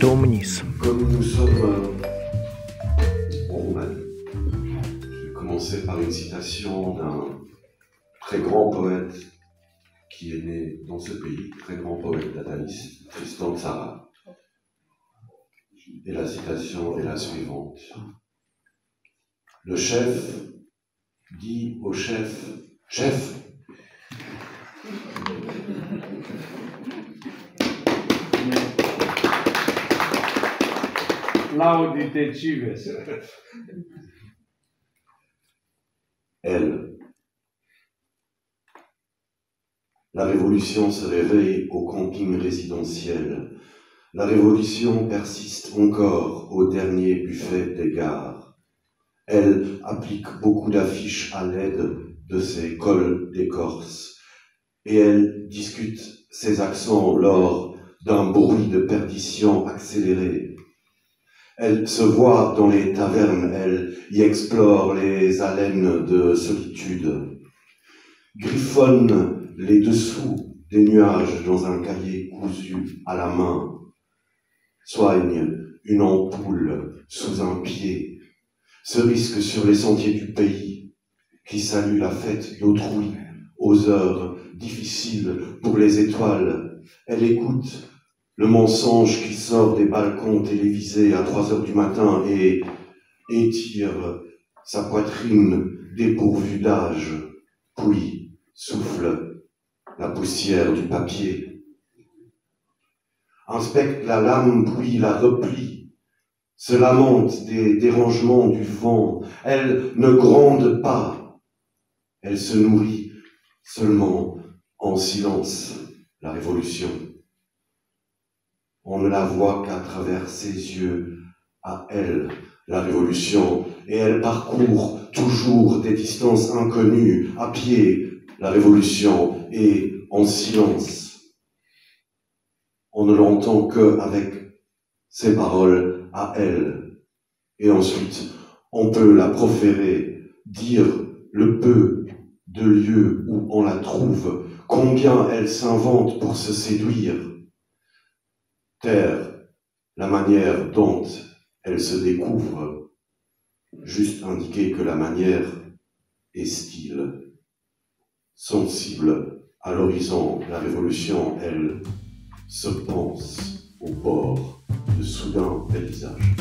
drum wniz. Comme nous sommes en Roumanie, je vais commencer par une citation d'un très grand poète qui est né dans ce pays, très grand poète dadaïste, Tristan Tzara. Et la citation est la suivante. Le chef dit au chef, « Chef !» Laudite cives. Elle. La révolution se réveille au camping résidentiel. La révolution persiste encore au dernier buffet des gares. Elle applique beaucoup d'affiches à l'aide de ses cols d'écorce. Et elle discute ses accents lors d'un bruit de perdition accéléré. Elle se voit dans les tavernes, elle y explore les haleines de solitude, griffonne les dessous des nuages dans un cahier cousu à la main, soigne une ampoule sous un pied, se risque sur les sentiers du pays, qui salue la fête d'autrui aux heures difficiles pour les étoiles. Elle écoute le mensonge qui sort des balcons télévisés à 3 heures du matin et étire sa poitrine dépourvue d'âge, puis souffle la poussière du papier. Inspecte la lame, puis la replie, se lamente des dérangements du vent. Elle ne gronde pas, elle se nourrit seulement en silence, la révolution. On ne la voit qu'à travers ses yeux, à elle, la révolution, et elle parcourt toujours des distances inconnues, à pied, la révolution, et en silence. On ne l'entend qu'avec ses paroles à elle, et ensuite, on peut la proférer, dire le peu de lieux où on la trouve, combien elle s'invente pour se séduire, taire la manière dont elle se découvre, juste indiquer que la manière est style, sensible à l'horizon. La révolution, elle, se pense au bord de soudains paysages.